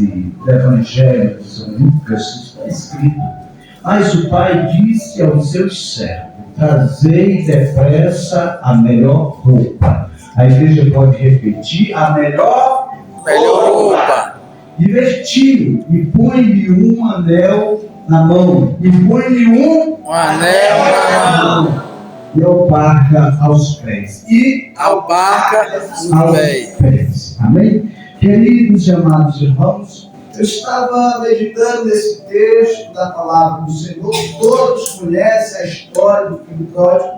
do Evangelho de São Lucas está escrito: mas o pai disse aos seus servos: trazei depressa a melhor roupa. A igreja pode repetir: a melhor roupa. E vestiu, e põe-lhe um anel na mão, e põe-lhe um anel na mão, e alparca aos pés, e alparca aos pés. Amém? Queridos e amados irmãos, eu estava meditando nesse texto da palavra do Senhor. Todos conhecem a história do filho pródigo,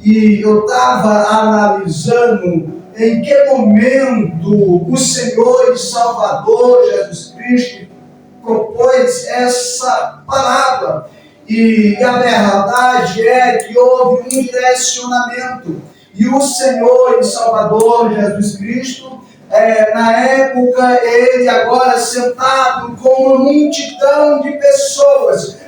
e eu estava analisando em que momento o Senhor e Salvador Jesus Cristo propôs essa parábola. E a verdade é que houve um direcionamento. E o Senhor e Salvador Jesus Cristo, na época, ele agora sentado com uma multidão de pessoas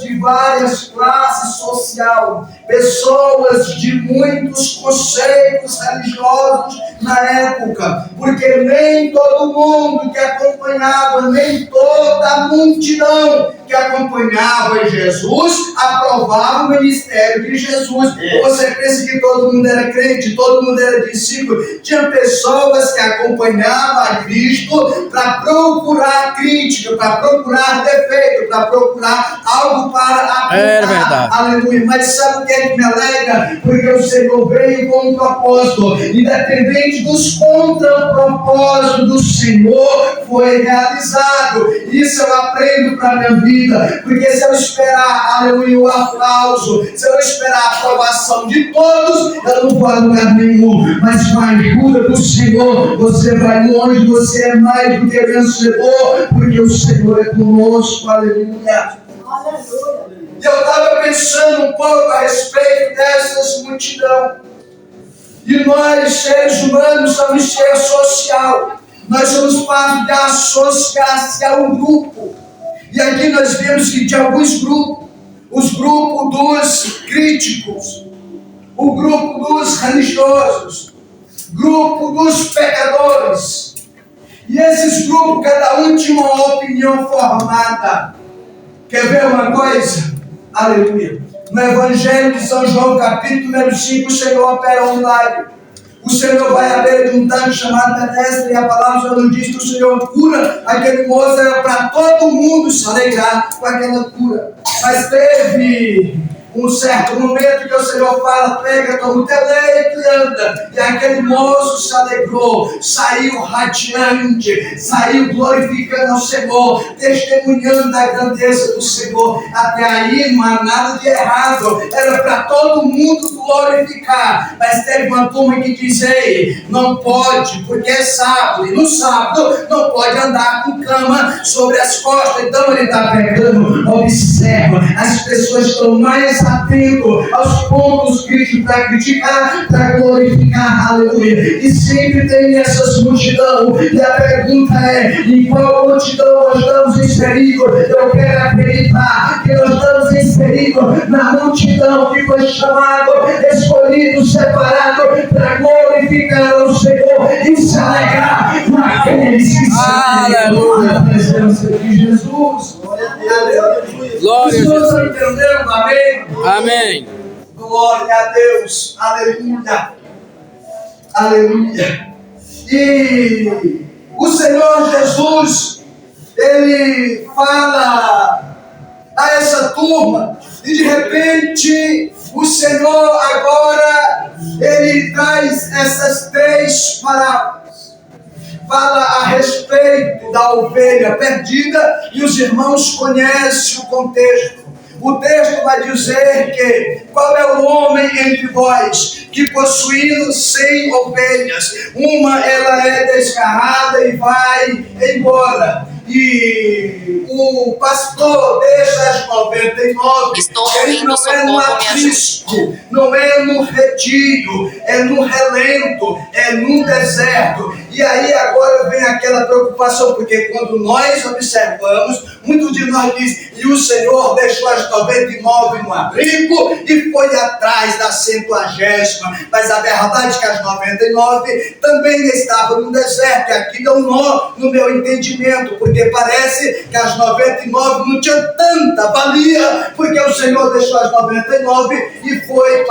de várias classes sociais, pessoas de muitos conceitos religiosos na época, porque nem todo mundo que acompanhava, nem toda a multidão que acompanhava Jesus aprovava o ministério de Jesus. Você pensa que todo mundo era crente, todo mundo era discípulo? Tinha pessoas que acompanhavam a Cristo para procurar crítica, para procurar defeito, para procurar algo para apontar. Aleluia. Mas sabe o que é que me alegra? Porque o Senhor veio com um propósito, independente dos contrapropósitos do Senhor, foi realizado. Isso eu aprendo para a minha vida, porque se eu esperar, aleluia, o aplauso, se eu esperar a aprovação de todos, eu não vou a lugar nenhum. Mas com a ajuda do Senhor, você vai longe, você é mais do que vencedor, porque o Senhor é conosco. Aleluia. E eu estava pensando um pouco a respeito dessas multidão. E nós, seres humanos, somos ser social. Nós somos parte de associar-se a um grupo. E aqui nós vemos que de alguns grupos, os grupos dos críticos, o grupo dos religiosos, grupo dos pecadores. E esses grupos, cada um tinha uma opinião formada. Quer ver uma coisa? Aleluia. No Evangelho de São João, capítulo número 5, o Senhor opera um milagre. O Senhor vai à beira de um tanque chamado Bethesda, e a palavra do Senhor nos diz que o Senhor cura aquele moço. Era para todo mundo se alegrar com aquela cura. Mas teve um certo momento que o Senhor fala: pega todo o teu leito e anda. E aquele moço se alegrou, saiu radiante, saiu glorificando ao Senhor, testemunhando a grandeza do Senhor. Até aí não há nada de errado, era para todo mundo glorificar. Mas teve uma turma que diz: ei, não pode, porque é sábado, e no sábado não pode andar com cama sobre as costas. Então ele está pegando. Observa, as pessoas estão mais atento aos pontos críticos para criticar, para glorificar. Aleluia. E sempre tem essas multidão. E a pergunta é: em qual multidão nós estamos inseridos? Eu quero acreditar que nós estamos inseridos na multidão que foi chamado, escolhido, separado para glorificar ao Senhor e se alegrar com aqueles que se alegram na presença de Jesus. Glória a Jesus. Estão entendendo? Amém? Amém. Glória a Deus. Aleluia. Aleluia. E o Senhor Jesus, ele fala a essa turma, e de repente o Senhor agora, ele traz essas três parábolas. Fala a respeito da ovelha perdida, e os irmãos conhecem o contexto. O texto vai dizer que qual é o homem entre vós que, possuindo 100 ovelhas, uma ela é desgarrada e vai embora, e o pastor deixa as 99, ele não é no aprisco, não é no retiro, é no relento, é no deserto. E aí agora vem aquela preocupação, porque quando nós observamos, muitos de nós dizem, e o Senhor deixou as 99 no abrigo e foi atrás da 100ª, mas a verdade é que as 99 também estavam no deserto, e aqui dá um nó no meu entendimento, porque parece que as 99 não tinham tanta valia, porque o Senhor deixou as 99 e foi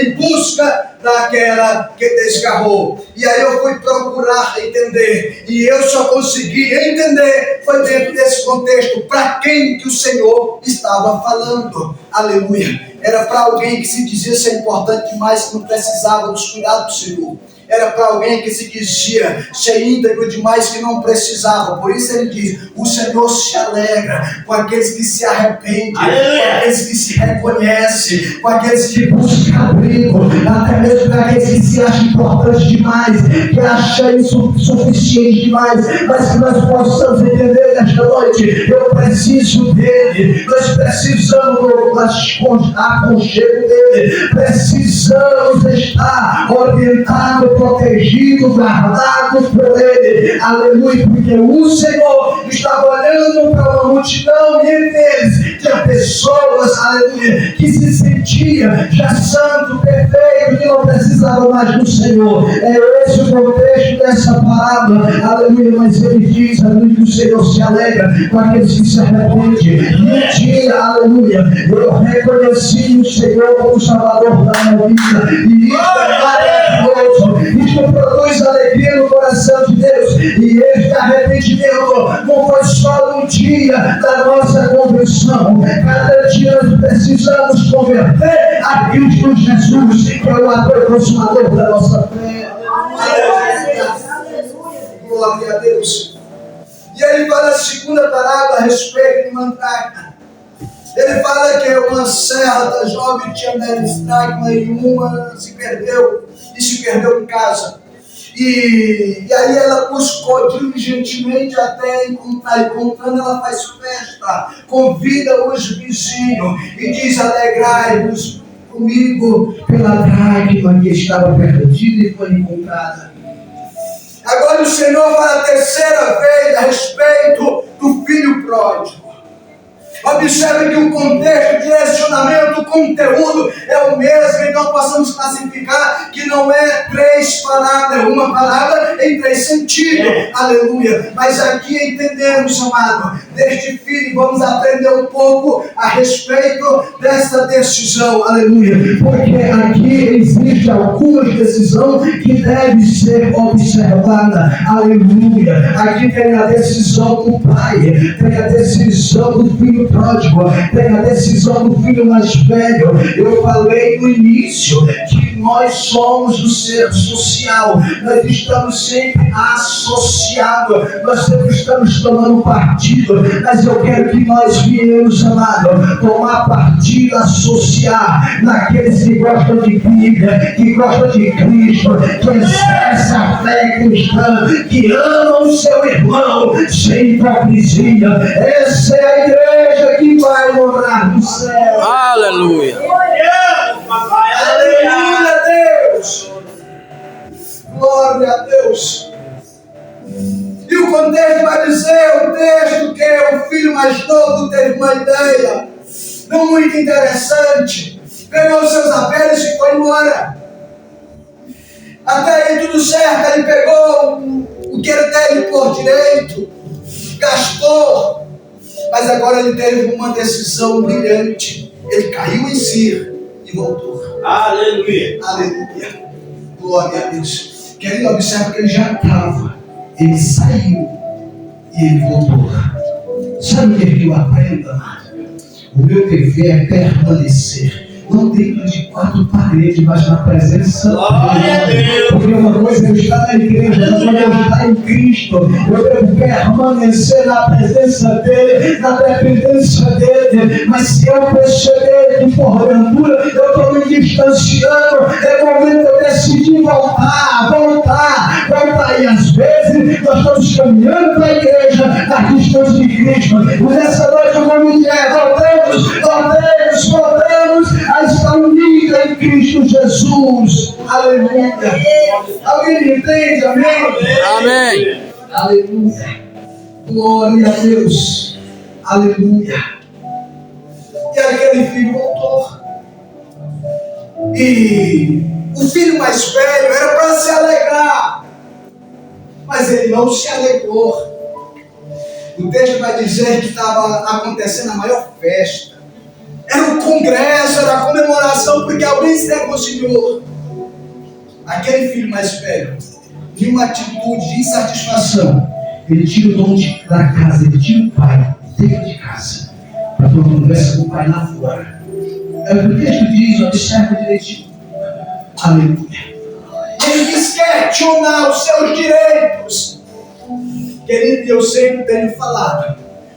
em busca daquela que desgarrou. E aí eu fui procurar entender, e eu só consegui entender, foi dentro desse contexto, para quem que o Senhor estava falando. Aleluia. Era para alguém que se dizia ser importante demais, que não precisava dos cuidados do Senhor. Era para alguém que se dizia ser íntegro demais, que não precisava. Por isso ele diz, o Senhor se alegra com aqueles que se arrependem, com aqueles que se reconhecem, com aqueles que buscam abrigo, até mesmo com aqueles que se acham importantes demais, que acham insuficiente demais, mas que nós possamos entender nesta noite, eu preciso dele, nós precisamos do aconchego dele, precisamos estar orientados, protegido, guardado por ele, aleluia, porque o Senhor estava olhando para uma multidão, e entre eles tinha pessoas, aleluia, que se sentia já santo, perfeito, que não precisava mais do Senhor. É esse o contexto dessa palavra, aleluia, mas ele diz, aleluia, que o Senhor se alegra com aqueles que se arrependem. Um dia, aleluia, eu reconheci o Senhor como Salvador da minha vida, e isso é maravilhoso. Isso produz alegria no coração de Deus. E este arrependimento não foi só no dia da nossa conversão. Cada dia nós precisamos converter a Cristo Jesus, que é o autor e consumador da nossa fé. Glória a Deus. E ele fala a segunda parábola a respeito de Mandrake. Ele fala que uma certa jovem tinha dracma e uma se perdeu em casa. E aí ela buscou diligentemente até encontrar. Encontrando, ela faz festa, convida os vizinhos e diz: alegrai-vos comigo pela dracma que estava perdida e foi encontrada. Agora o Senhor fala a terceira vez a respeito do filho pródigo. Observe que o contexto, o direcionamento, o conteúdo é o mesmo, então possamos classificar que não é 3 palavras, uma palavra em 3 sentidos, aleluia. Mas aqui entendemos, amado, deste filho, vamos aprender um pouco a respeito dessa decisão, aleluia, porque aqui existe alguma decisão que deve ser observada, aleluia. Aqui tem a decisão do pai, tem a decisão do filho pródigo, tem a decisão do filho mais velho. Eu falei no início que nós somos o ser social, nós estamos sempre associados, nós sempre estamos tomando partido, mas eu quero que nós viemos, amado, tomar partido, associar naqueles que gostam de Bíblia, que gostam de Cristo, que exercem a fé cristã, que amam o seu irmão sem hipocrisia. Essa é a igreja que vai morar no céu. Aleluia. Aleluia a Deus. Glória a Deus. E o contexto vai dizer, o texto, que o filho mais novo teve uma ideia não muito interessante. Pegou seus apelos e foi embora. Até aí tudo certo, ele pegou o que ele teve por direito, gastou. Mas agora ele teve uma decisão brilhante. Ele caiu em si e voltou. Aleluia. Aleluia. Glória a Deus. Querido, observa que ele já estava. Ele saiu e ele voltou. Sabe o que eu aprendo, amado? O meu dever é permanecer. Não dentro de 4 paredes, mas na presença dele. Porque uma coisa é eu estar na igreja, outra coisa é eu estar em Cristo. Eu devo permanecer na presença dele, na dependência dele. Mas se eu perceber que porventura eu estou me distanciando, é momento de eu decidir voltar. E às vezes nós estamos caminhando para a igreja na distância de Cristo. Mas nessa noite eu vou me dizer, voltemos a estar unidos em Cristo Jesus. Aleluia. Alguém me entende? Amém? Amém. Aleluia. Glória a Deus. Aleluia. E aquele filho voltou. E o filho mais velho era para se alegrar, mas ele não se alegrou. O texto vai dizer que estava acontecendo a maior festa. Era um congresso, era a comemoração, porque alguém se reconciliou. Aquele filho mais velho, em uma atitude de insatisfação, ele tira o dono da casa, ele tira o pai dentro de casa, para ter uma conversa com o pai lá fora. É o que o texto diz, observa direitinho. Aleluia. Ele quis questionar os seus direitos. Querido, eu sempre tenho falado,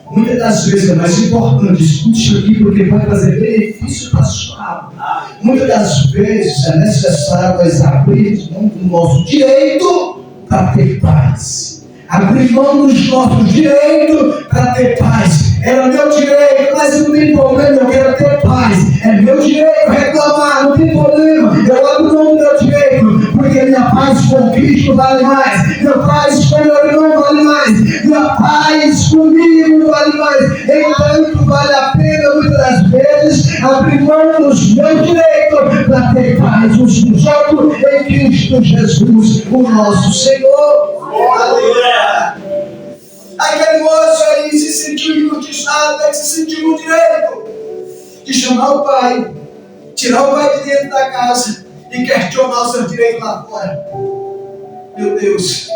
muitas das vezes é mais importante, escute isso aqui, porque vai trazer benefício para a sua alma. Muitas das vezes é necessário nós abrir mão do nosso direito para ter paz. Abrir mão dos nossos direitos para ter paz. Era meu direito, mas não tem problema, eu quero ter paz. É meu direito reclamar, não tem problema. Eu abro mão do meu direito, porque minha paz com Cristo vale mais. Minha paz com meu irmão vale mais. Minha paz comigo vale mais. Entanto, vale a pena, muitas das vezes, abrir mão dos meus direitos para ter paz uns com os outros em Cristo Jesus, o nosso Senhor. Aleluia! Aquele moço aí se sentiu injustiçado, ele se sentiu no direito de chamar o pai, tirar o pai de dentro da casa e questionar o seu direito lá fora. Meu Deus,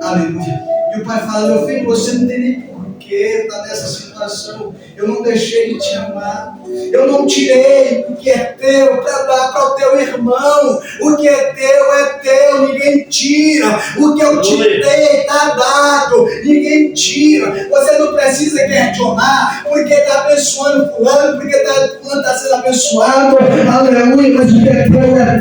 aleluia. E o pai fala, meu filho, você não tem nem porquê estar nessa situação. Eu não deixei de te amar. Eu não tirei o que é teu para dar para o teu irmão. O que é teu, ninguém tira. O que eu te dei está dado, ninguém tira. Você não precisa questionar porque está abençoando fulano, porque fulano está sendo abençoado. Aleluia, mas o que é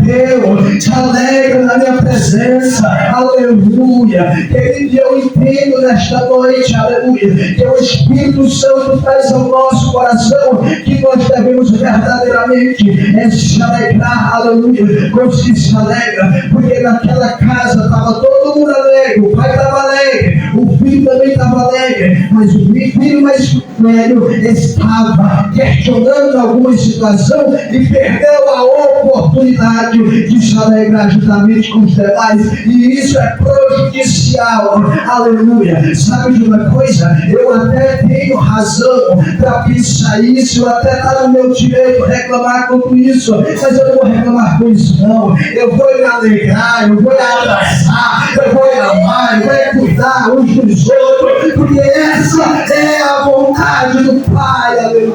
teu. Te alegra na minha presença. Aleluia. Querido, eu entendo nesta noite, aleluia, que o Espírito Santo traz ao nosso coração que nós devemos verdadeiramente se alegrar, aleluia, como se alegra, porque naquela casa estava todo mundo alegre, o pai estava alegre, o filho também estava alegre, mas o filho mais velho estava questionando alguma situação e perdeu a oportunidade de se alegrar juntamente com os demais, e isso é prejudicial, aleluia. Sabe de uma coisa? Eu até tenho razão para pensar isso, eu até está no meu direito reclamar com isso, mas eu não vou reclamar com isso não. Eu vou me alegrar, eu vou abraçar, eu vou amar, eu vou cuidar uns dos outros, porque essa é a vontade do Pai, aleluia.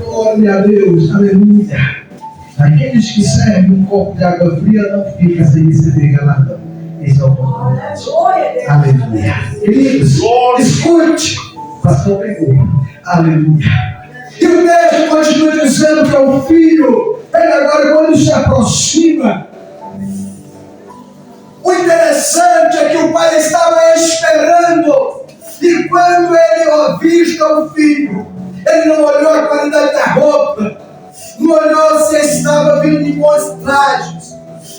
Glória a Deus, aleluia. Aqueles que servem um copo de água fria não ficam sem receber galardão. Esse é o ponto. Aleluia. Queridos, escute. Pastor pegou. Aleluia. E o texto continua dizendo que o filho, ele agora quando se aproxima, o interessante é que o pai estava esperando, e quando ele avista o filho, ele não olhou a qualidade da roupa, não olhou se estava vindo de bons trajes,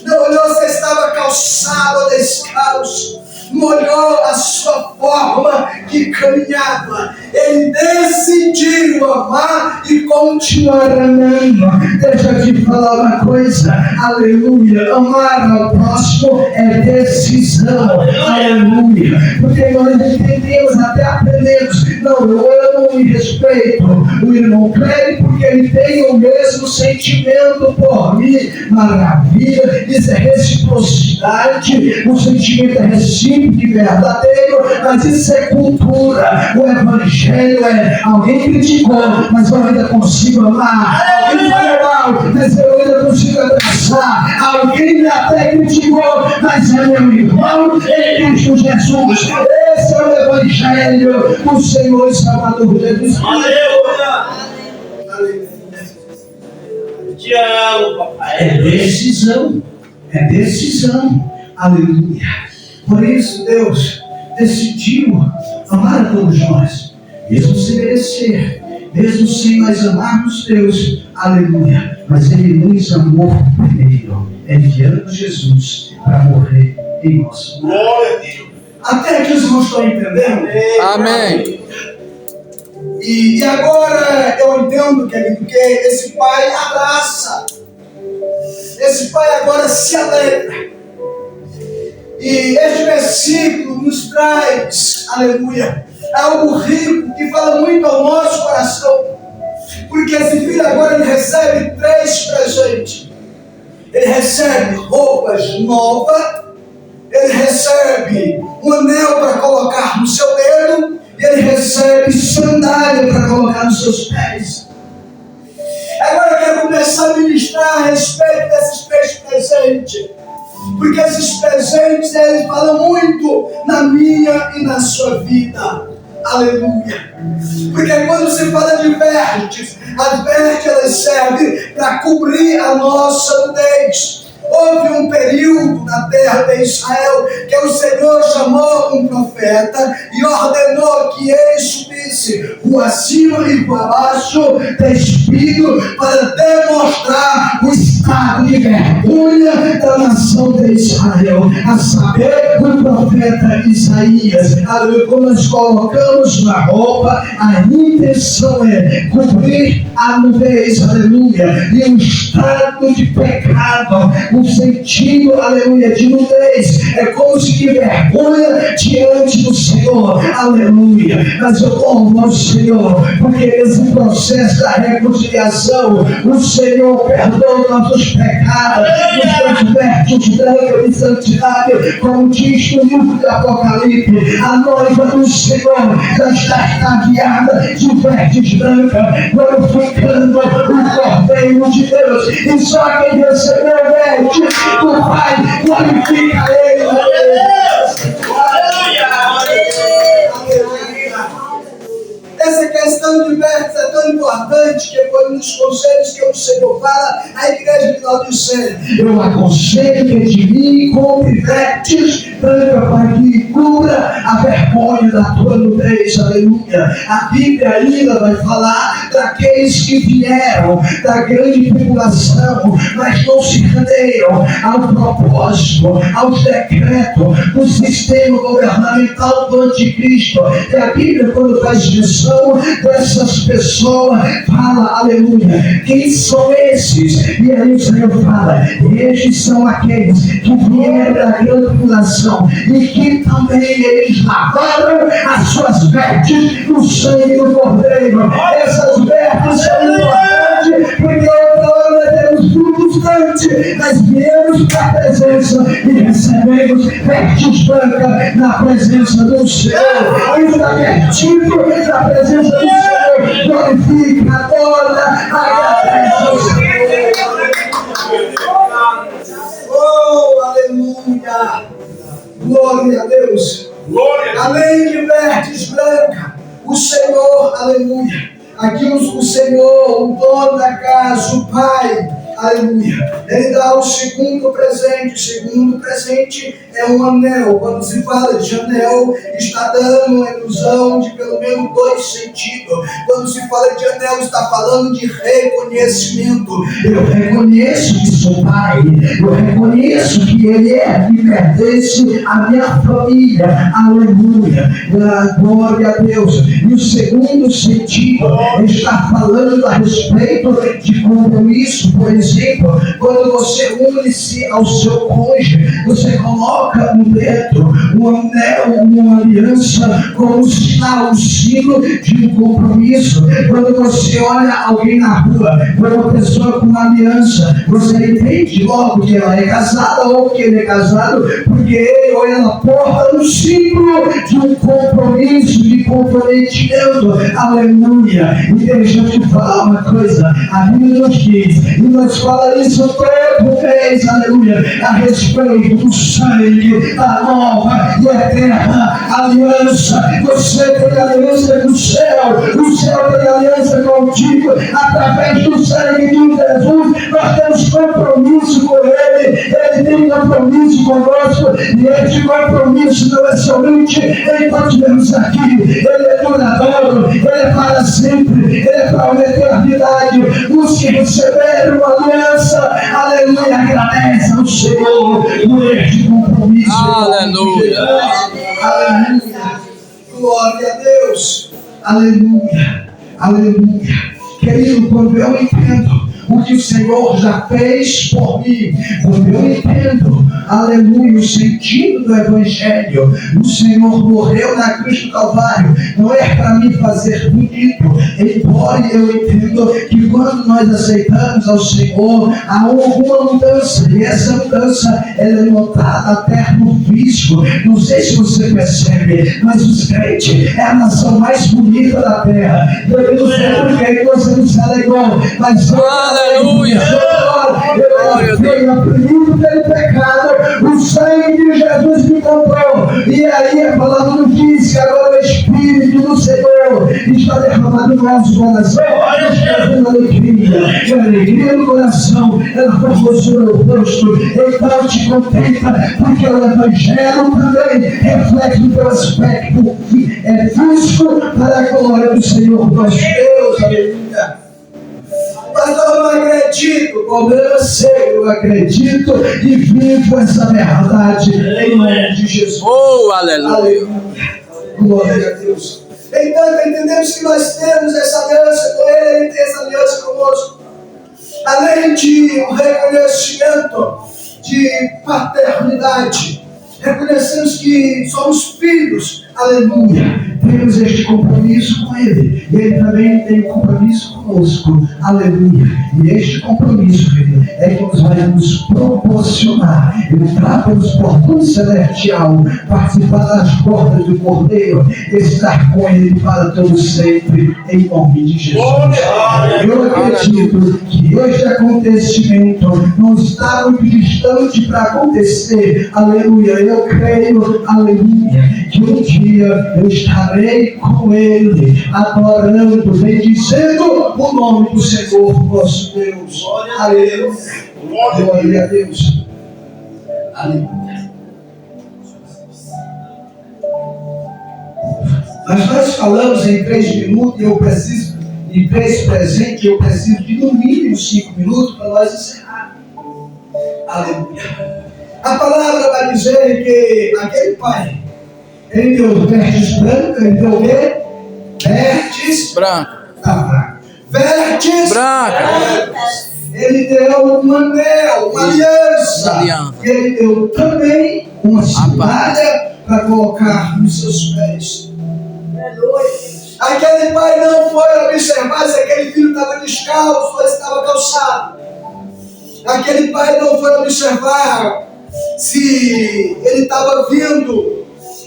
não olhou se estava calçado ou descalço, não olhou a sua forma de caminhada. Ele decidiu amar e continuar amando. Deixa eu te falar uma coisa, aleluia, amar ao próximo é decisão, aleluia, porque nós entendemos, até aprendemos, não, eu amo e respeito o irmão Cléber porque ele tem o mesmo sentimento por mim, maravilha, isso é reciprocidade, o sentimento é recíproco e verdadeiro, mas isso é cultura. O evangelho é alguém criticou, mas eu ainda consigo amar. Alguém falou mal, mas eu ainda consigo abraçar. Alguém me até criticou, mas é meu irmão em Cristo Jesus. Esse é o evangelho do Senhor e Salvador Jesus. Aleluia! Te amo, papai. É decisão. Aleluia. Por isso Deus decidiu amar a todos nós, mesmo sem merecer, mesmo sem nós amarmos Deus, aleluia, mas Ele nos amou primeiro, enviando Jesus para morrer em nosso lugar. Glória a Deus. Até aqui os irmãos estão entendendo? Amém. E agora eu entendo, querido, que esse pai abraça, esse pai agora se alegra. E este versículo nos traz, aleluia, algo rico que fala muito ao nosso coração, porque esse filho agora ele recebe 3 presentes. Ele recebe roupas novas, ele recebe um anel para colocar no seu dedo, e ele recebe sandália para colocar nos seus pés. Agora eu quero começar a ministrar a respeito desses 3 presentes, porque esses presentes eles falam muito na minha e na sua vida. Aleluia. Porque quando se fala de vestes, as vestes elas servem para cobrir a nossa nudez. Houve um período na terra de Israel que o Senhor chamou um profeta e ordenou que ele subisse rua acima e rua abaixo, despido, para demonstrar o estado de vergonha da nação de Israel, a saber, o profeta Isaías. Quando nós colocamos na roupa, a intenção é cobrir a nudez, aleluia, e o estado de pecado, o sentido, aleluia, de nudez, é como se de vergonha diante do Senhor, aleluia. Mas eu louvo ao Senhor, porque nesse processo da reconciliação, o Senhor perdoa nossos pecados, nos converte de branca de santidade, como diz no livro do Apocalipse, a noiva do Senhor já está estaviada de vestes brancas, glorificando o Cordeiro de Deus, e só quem recebeu veste do Pai glorifica Ele. Essa questão de vestes é tão importante que foi um dos conselhos que o Senhor fala à igreja de Laodiceia. Eu aconselho que de mim compre vestes brancas para que cubra a vergonha da tua nudez, aleluia. A Bíblia ainda vai falar daqueles que vieram da grande tribulação, mas não se renderam ao propósito, aos decretos do sistema governamental do anticristo. E a Bíblia, quando faz menção dessas pessoas, fala, aleluia, quem são esses? E aí o Senhor fala, estes são aqueles que vieram da grande tribulação e que também eles lavaram as suas vestes no sangue do Cordeiro. Essas vestes são importantes, porque outra hora nós temos frutos antes, nós viemos para a presença e recebemos vestes brancas na presença do Senhor. Isso está pertinho da presença do Senhor. Glorifica, adora, agradece ao Senhor. Oh, aleluia. Glória a Deus. Glória. Além de vestes brancas, o Senhor, aleluia, aqui o Senhor, o dono da casa, o Pai, aleluia, Ele dá o segundo presente. O segundo presente é um anel. Quando se fala de anel, está dando uma ilusão de pelo menos 2 sentidos. Quando se fala de anel, está falando de reconhecimento. Eu reconheço que sou pai, eu reconheço que Ele é e pertence à minha família, aleluia, glória a Deus. E o segundo sentido está falando a respeito de compromisso. Por exemplo, quando você une-se ao seu cônjuge, você coloca no dedo um anel, uma aliança, como um sinal, um signo de um compromisso. Quando você olha alguém na rua, uma pessoa com uma aliança, você entende logo que ela é casada ou que ele é casado, porque ele ou ela porta um símbolo de um compromisso, de comprometimento, aleluia. E deixa eu te falar uma coisa, a Bíblia nos diz, e nós falamos isso todo mês, aleluia, a respeito do sangue da nova e eterna aliança. Você tem aliança com o céu tem aliança contigo. Através do sangue de Jesus, nós temos compromisso com Ele. Ele tem compromisso conosco, e este compromisso não é somente enquanto estivermos aqui. Ele é duradouro, Ele é para sempre, Ele é para uma eternidade. Os que receberam a aliança, aleluia, agradece ao Senhor por este compromisso. Aleluia. Aleluia. Glória a Deus. Aleluia. Aleluia. Querido, quando eu entendo o que o Senhor já fez por mim, quando eu entendo, aleluia, o sentido do Evangelho, o Senhor morreu na cruz do Calvário, não é para me fazer bonito, embora eu entendo que quando nós aceitamos ao Senhor, há alguma mudança, e essa mudança ela é notada até no físico. Não sei se você percebe, mas os crentes é a nação mais bonita da terra. Eu não sei por que você não se alegrou, mas aleluia! Eu fui oprimido pelo pecado, o sangue de Jesus me comprou. E aí a palavra nos diz que agora o Espírito do Senhor está derramado no nosso coração, trazendo alegria. E a alegria no coração, ela formosura o rosto. Então te contenta, porque o Evangelho também reflete o teu aspecto físico para a glória do Senhor nosso Deus. Aleluia. Mas eu não acredito, o problema é seu, eu acredito e vivo essa verdade em nome de Jesus. Oh, aleluia. Aleluia. Glória a Deus. Então, entendemos que nós temos essa aliança com Ele, Ele tem essa aliança conosco. Além de um reconhecimento de paternidade, reconhecemos que somos filhos, aleluia. Temos este compromisso com Ele, e Ele também tem compromisso conosco, aleluia. E este compromisso, Ele, é que nos vai nos proporcionar entrar pelos portões celestial, participar das portas do Cordeiro, estar com Ele para todo sempre, em nome de Jesus. Eu acredito que este acontecimento não está muito distante para acontecer, aleluia. Eu creio, aleluia, que um dia eu estarei com Ele, adorando, bendizendo o nome do Senhor nosso Deus. Aleluia. Glória a Deus. Aleluia. Mas nós falamos em 3 minutos, e eu preciso de 3 presentes, eu preciso de no mínimo 5 minutos para nós encerrar. Aleluia. A palavra vai dizer que aquele pai, ele deu vertes brancas, ele deu o quê? Vertes branca. Vertes branca. Ele deu um anel, uma aliança. E ele deu também uma sandália para colocar nos seus pés. Aquele pai não foi observar se aquele filho estava descalço ou estava calçado. Aquele pai não foi observar se ele estava vindo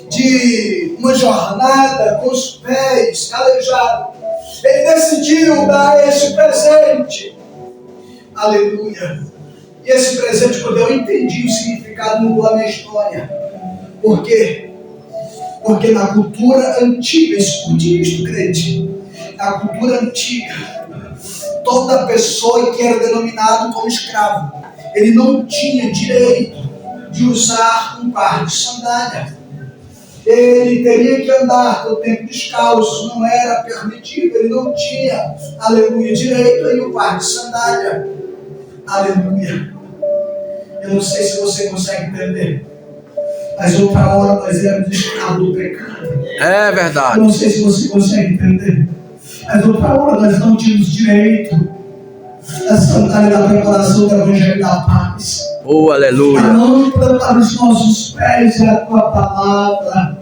de uma jornada com os pés calejados. Ele decidiu dar esse presente. Aleluia. E esse presente, quando eu entendi o significado, mudou a minha história. Por quê? Porque na cultura antiga, escute isto, crente, na cultura antiga, toda pessoa que era denominado como escravo, ele não tinha direito de usar um par de sandália. Ele teria que andar todo tempo descalço, não era permitido, ele não tinha, aleluia, direito a um par de sandália. Aleluia. Eu não sei se você consegue entender, mas outra hora nós éramos escravos do pecado. É verdade. Eu não sei se você consegue entender, mas outra hora nós não tínhamos direito a sandália da preparação do Evangelho da Paz. Oh, aleluia. A lâmpada para os nossos pés é a tua palavra.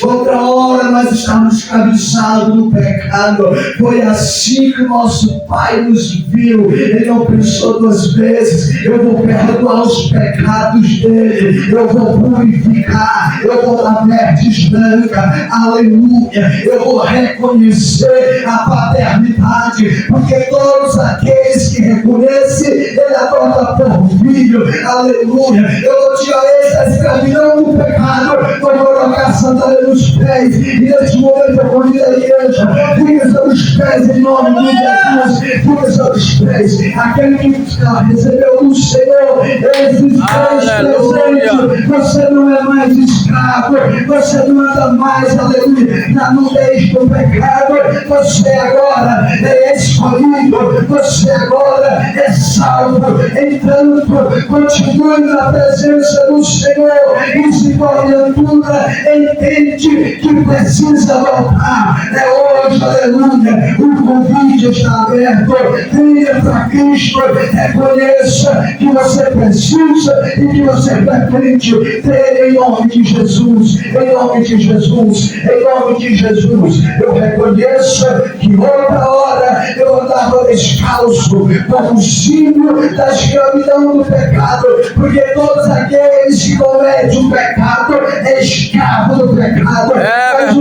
Outra hora nós estávamos escravizados no pecado. Foi assim que o nosso Pai nos viu. Ele não pensou 2 vezes. Eu vou perdoar os pecados dele, eu vou purificar, eu vou dar vertes branca, aleluia. Eu vou reconhecer a paternidade, porque todos aqueles que reconhecem, ele adota por filho, aleluia. Eu vou tirar essa escravidão do pecado, vou sandália nos pés. E neste momento eu convido a igreja. Fica sobre os pés em nome de Jesus. Fica sobre os pés. Aquele que recebeu do Senhor esses pés presentes. Você não é mais escravo. Você não anda mais, aleluia, na nudez do pecado. Você agora é escolhido. Você agora é salvo. Entanto, continue na presença do Senhor. E se porventura entende que precisa voltar, é hoje, aleluia. O convite está aberto. Venha para Cristo. Reconheça que você precisa e que você pretende ter em nome de Jesus. Em nome de Jesus. Em nome de Jesus. Eu reconheço que outra hora eu andava descalço como símbolo da escravidão do pecado, porque todos aqueles que cometem o pecado é escravo do pecado. Mas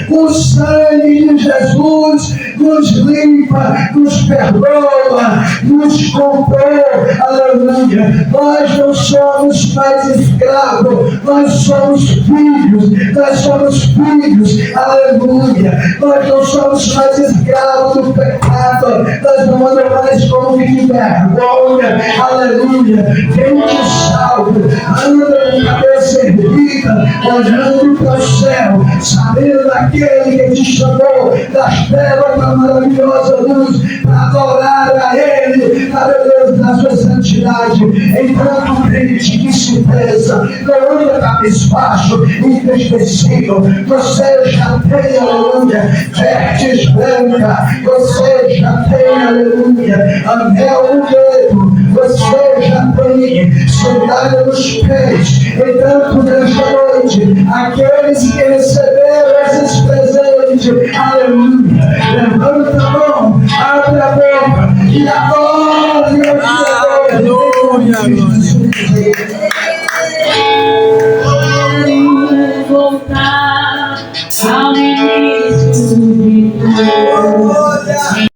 o sangue de Jesus nos limpa, nos perdoa, nos comprou, aleluia. Nós não somos mais escravos, nós somos filhos, aleluia. Nós não somos mais escravos do pecado, nós não andamos mais como de vergonha, aleluia. Quem te salva, anda com cabeça erguida, olhando para o céu, sabendo daquele que te chamou das trevas para a maravilhosa luz, para adorar a Ele, na beleza da sua santidade. Enquanto crente que se pesa, não anda cabisbaixo, entristecido, você já tem, aleluia, vestes branca, você já tem, aleluia, anel no dedo, você já tem sandália nos pés. Entanto, nesta noite, aqueles que receberam esses presentes, aleluia, levanta a mão, abre a boca e adora, Aleluia, glória.